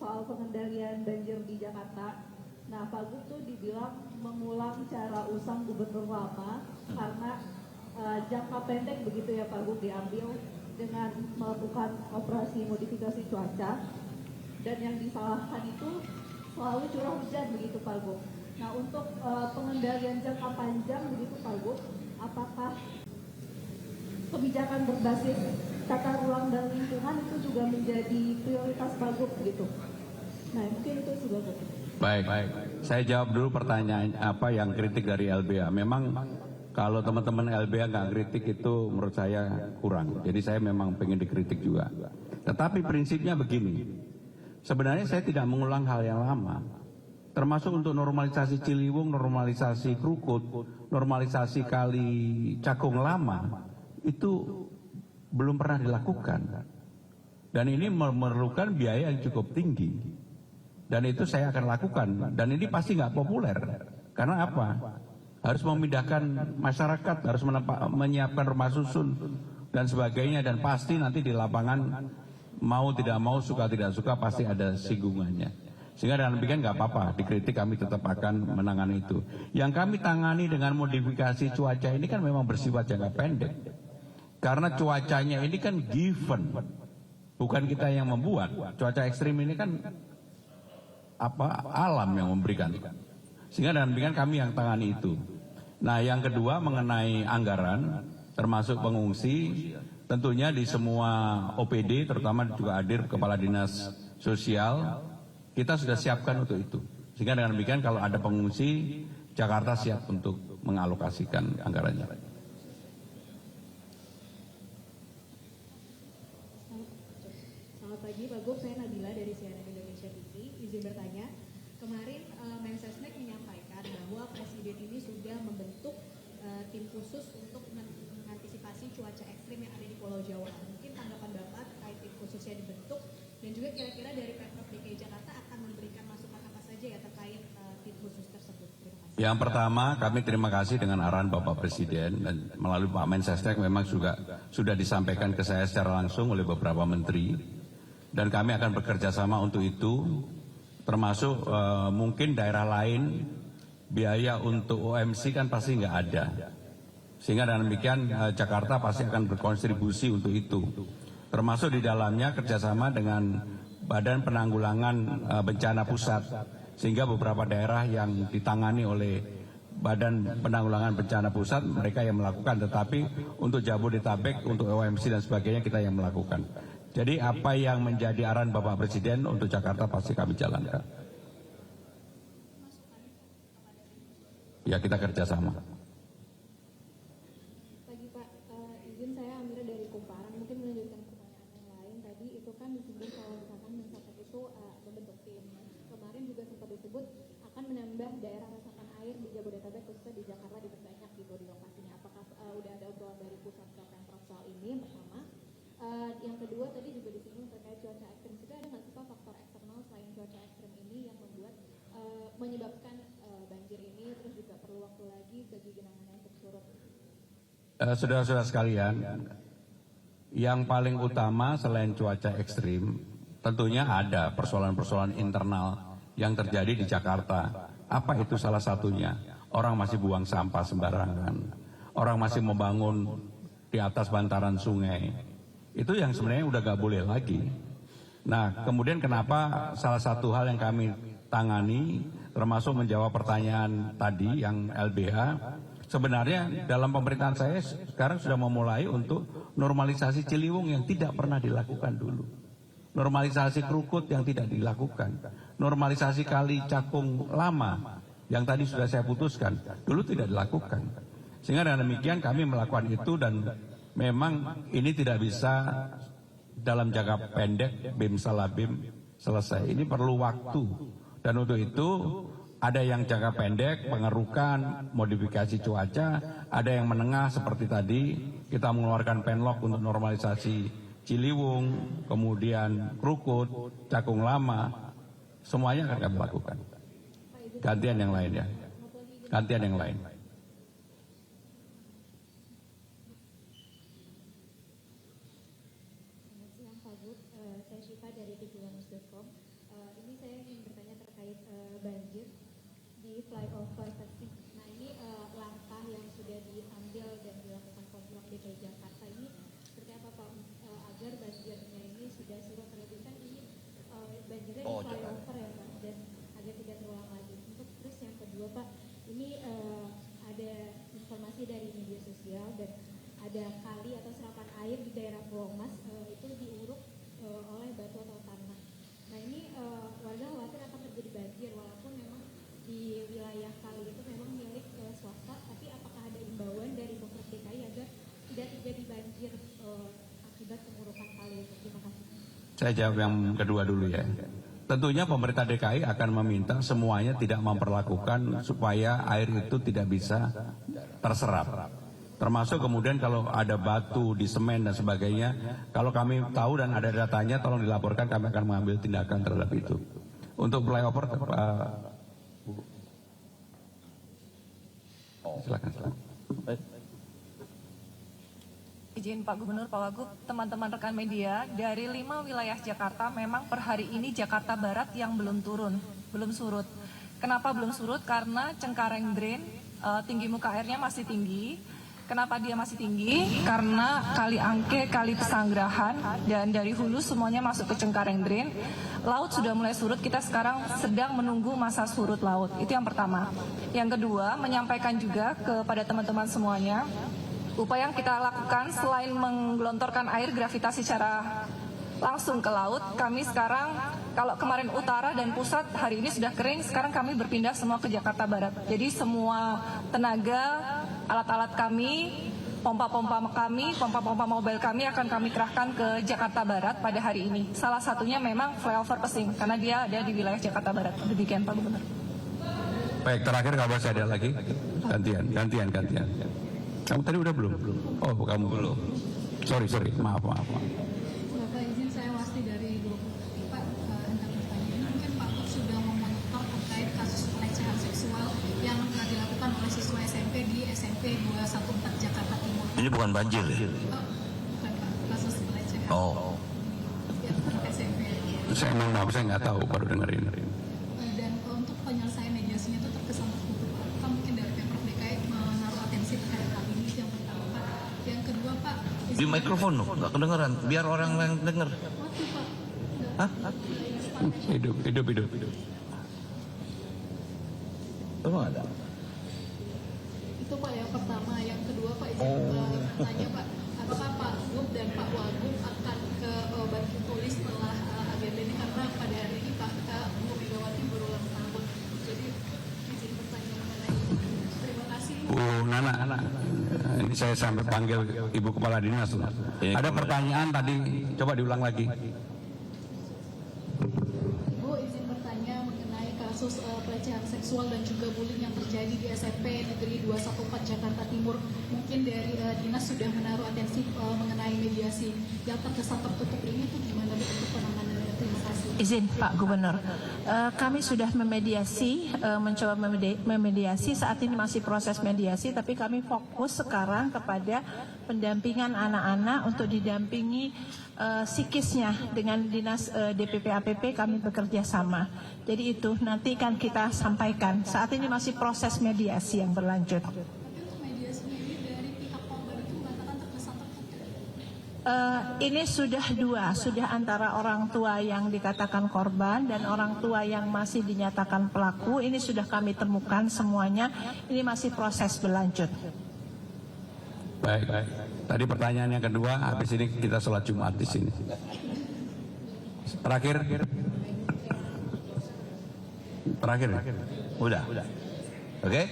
soal pengendalian banjir di Jakarta. Nah, Pak Gub tuh dibilang mengulang cara usang gubernur lama karena jangka pendek begitu ya Pak Gub diambil dengan melakukan operasi modifikasi cuaca, dan yang disalahkan itu selalu curah hujan begitu Pak Gub. Nah, untuk pengendalian jangka panjang begitu Pak Gub, apakah kebijakan berbasis tata ruang dan lingkungan itu juga menjadi prioritas Pak Gub gitu? Nah, mungkin itu sudah Gub. Baik. Saya jawab dulu pertanyaan apa yang kritik dari LBH. Memang kalau teman-teman LBH nggak kritik itu menurut saya kurang. Jadi saya memang pengen dikritik juga. Tetapi prinsipnya begini. Sebenarnya saya tidak mengulang hal yang lama. Termasuk untuk normalisasi Ciliwung, normalisasi Krukut, normalisasi Kali Cakung Lama, itu belum pernah dilakukan. Dan ini memerlukan biaya yang cukup tinggi. Dan itu saya akan lakukan. Dan ini pasti nggak populer. Karena apa? Harus memindahkan masyarakat, harus menyiapkan rumah susun, dan sebagainya. Dan pasti nanti di lapangan, mau tidak mau, suka tidak suka, pasti ada singgungannya. Sehingga dengan demikian nggak apa-apa, dikritik kami tetap akan menangani itu. Yang kami tangani dengan modifikasi cuaca ini kan memang bersifat jangka pendek. Karena cuacanya ini kan given, bukan kita yang membuat. Cuaca ekstrim ini kan alam yang memberikan. Sehingga dengan demikian kami yang tangani itu. Nah, yang kedua mengenai anggaran, termasuk pengungsi, tentunya di semua OPD, terutama juga hadir Kepala Dinas Sosial, kita sudah siapkan untuk itu. Sehingga dengan demikian kalau ada pengungsi, Jakarta siap untuk mengalokasikan anggarannya. Selamat pagi Pak Gub, saya Nabila dari CNN Indonesia TV. Izin bertanya, kemarin Mensesnek menyampaikan bahwa Presiden ini sudah membentuk tim khusus untuk mengantisipasi cuaca ekstrim yang ada di Pulau Jawa. Mungkin tanggapan Bapak terkait tim khususnya dibentuk, dan juga kira-kira dari Pemprov DKI Jakarta akan memberikan masukan apa saja ya terkait tim khusus tersebut. Terima kasih. Yang pertama, kami terima kasih dengan arahan Bapak Presiden, dan melalui Pak Mensesnek memang juga sudah disampaikan ke saya secara langsung oleh beberapa menteri. Dan kami akan bekerja sama untuk itu, termasuk mungkin daerah lain biaya untuk OMC kan pasti nggak ada. Sehingga dengan demikian Jakarta pasti akan berkontribusi untuk itu. Termasuk di dalamnya kerjasama dengan Badan Penanggulangan Bencana Pusat. Sehingga beberapa daerah yang ditangani oleh Badan Penanggulangan Bencana Pusat, mereka yang melakukan. Tetapi untuk Jabodetabek, untuk OMC dan sebagainya kita yang melakukan. Jadi apa yang menjadi arahan Bapak Presiden untuk Jakarta pasti kami jalankan. Ya, kita kerjasama. Pagi Pak, izin saya Amira dari Kumparan, mungkin melanjutkan pertanyaan yang lain. Tadi itu kan disebut kalau misalkan Mensesnek itu membentuk tim. Kemarin juga sempat disebut akan menambah daerah resapan air di Jabodetabek, khususnya di Jakarta, diperbanyak gitu di lokasinya. Apakah udah ada obrolan dari pusat ke Pemprov soal ini? Yang pertama. Yang kedua tadi juga disinggung terkait cuaca ekstrim. Juga ada nggak sih Pak faktor eksternal selain cuaca ekstrim ini yang membuat menyebabkan banjir ini, terus juga perlu waktu lagi bagi genangannya untuk surut? Saudara-saudara sekalian, yang paling utama selain cuaca ekstrim, tentunya ada persoalan-persoalan internal yang terjadi di Jakarta. Apa itu salah satunya? Orang masih buang sampah sembarangan, orang masih membangun di atas bantaran sungai. Itu yang sebenarnya udah gak boleh lagi. Nah, kemudian kenapa salah satu hal yang kami tangani, termasuk menjawab pertanyaan tadi yang LBH, sebenarnya dalam pemerintahan saya sekarang sudah memulai untuk normalisasi Ciliwung yang tidak pernah dilakukan dulu. Normalisasi Krukut yang tidak dilakukan. Normalisasi Kali Cakung Lama yang tadi sudah saya putuskan, dulu tidak dilakukan. Sehingga dengan demikian kami melakukan itu, dan memang ini tidak bisa dalam jangka pendek BIM salah BIM selesai. Ini perlu waktu. Dan untuk itu ada yang jangka pendek, pengerukan, modifikasi cuaca, ada yang menengah seperti tadi kita mengeluarkan penlok untuk normalisasi Ciliwung, kemudian Krukut, Cakung Lama, semuanya akan kami lakukan. Gantian yang lain ya. Gantian yang lain. Saya Syifa dari tv1news.com. di flyover taksi. Nah ini langkah yang sudah diambil dan dilakukan Pemprov DKI Jakarta ini seperti apa Pak agar banjirnya ini sudah surut terlebih kan ini banjirnya di flyover ya Pak dan agar tidak terulang lagi. Untuk terus yang kedua Pak ini ada informasi dari media sosial dan ada kali atau serapan air di daerah Pulau Mas itu diuruk oleh batu atau tanah. Nah ini warga khawatir akan terjadi banjir walaupun memang di wilayah kali itu memang milik swasta, tapi apakah ada imbauan dari Pemprov DKI agar tidak terjadi banjir akibat pengurukan kali itu? Terima kasih. Saya jawab yang kedua dulu ya. Tentunya pemerintah DKI akan meminta semuanya tidak memperlakukan supaya air itu tidak bisa terserap. Termasuk kemudian kalau ada batu di semen dan sebagainya, kalau kami tahu dan ada datanya tolong dilaporkan, kami akan mengambil tindakan terhadap itu. Untuk flyover, silakan. Izin Pak Gubernur, Pak Wagub, teman-teman rekan media, dari 5 wilayah Jakarta memang per hari ini Jakarta Barat yang belum turun, belum surut. Kenapa belum surut? Karena Cengkareng Drain, tinggi muka airnya masih tinggi. Kenapa dia masih tinggi? Karena Kali Angke, Kali Pesanggerahan, dan dari hulu semuanya masuk ke Cengkareng Drain. Laut sudah mulai surut, kita sekarang sedang menunggu masa surut laut. Itu yang pertama. Yang kedua, menyampaikan juga kepada teman-teman semuanya, upaya yang kita lakukan selain menggelontorkan air gravitasi secara langsung ke laut, kami sekarang kalau kemarin utara dan pusat hari ini sudah kering, sekarang kami berpindah semua ke Jakarta Barat. Jadi semua tenaga, alat-alat kami, pompa-pompa kami, pompa-pompa mobil kami akan kami kerahkan ke Jakarta Barat pada hari ini. Salah satunya memang flyover Pesing, karena dia ada di wilayah Jakarta Barat. Demikian Pak Gubernur. Baik, terakhir kalau saya ada lagi, gantian. Kamu tadi udah belum? Oh, kamu belum. Sorry, maaf. Bapak izin saya Wasti dari Grup Pak hendak bertanya ini mungkin Pak sudah memonitor terkait kasus pelecehan seksual yang telah dilakukan oleh siswa SMP di SMP 214 Jakarta Timur. Ini bukan banjir ya? Bukan Pak, kasus pelecehan. Oh. Yang SMP. Saya nggak tahu, baru dengerin. Dan untuk penyelesaian mediasinya itu terkesan tertutup Pak. Apa mungkin dari Pemprov DKI menaruh atensi terhadap hal ini yang pertama Pak. Yang kedua Pak. Di mikrofon loh, nggak kedengeran. Biar orang yang denger. Waktu Pak. Hah? Hidup. Emang ada? Itu Pak yang pertama. Yang kedua Pak izin bertanya Pak, apakah Pak Gub dan Pak Wagub akan ke Batu Tulis setelah agenda ini karena pada hari ini Pak Bu Megawati berulang tahun. Jadi izin bertanya mengenai ini. Terima kasih. Bu Nana, ini saya sampai panggil Ibu Kepala Dinas loh. Ada pertanyaan tadi, coba diulang lagi. Ibu izin bertanya mengenai kasus pelecehan seksual dan juga bullying yang terjadi di SMP Negeri 214 Jakarta Timur. Mungkin dari dinas sudah menaruh atensi mengenai mediasi yang terkesan tertutup ini itu gimana untuk penanganannya? Terima kasih. Izin Pak Gubernur, kami sudah memediasi, mencoba memediasi, saat ini masih proses mediasi, tapi kami fokus sekarang kepada pendampingan anak-anak untuk didampingi psikisnya dengan dinas DPP APP kami bekerja sama. Jadi itu nanti kan kita sampaikan, saat ini masih proses mediasi yang berlanjut. Tapi untuk mediasinya ini dari pihak korban itu mengatakan terkesan tertutup. Ini sudah antara orang tua yang dikatakan korban dan orang tua yang masih dinyatakan pelaku. Ini sudah kami temukan semuanya. Ini masih proses berlanjut. Baik. Tadi pertanyaan yang kedua, habis ini kita sholat Jumat di sini. Terakhir. Udah. Oke?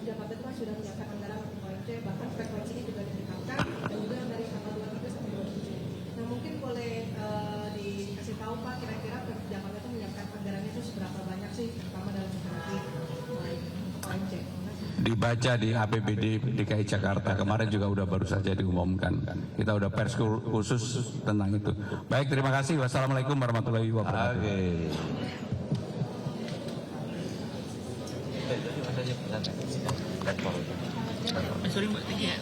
Jakarta itu kan sudah menyiapkan anggaran untuk ONC, bahkan frekuensinya juga ditingkatkan dan juga dari tanggal 23 sampai 27. Nah mungkin boleh dikasih tahu Pak kira-kira Jakarta itu menyiapkan anggarannya itu seberapa banyak sih, terutama dalam menghadapi ONC. Dibaca di APBD DKI Jakarta kemarin juga udah baru saja diumumkan. Kita udah pers khusus tentang itu. Baik, terima kasih. Wassalamualaikum warahmatullahi wabarakatuh. Sorry Mbak, tinggi ya.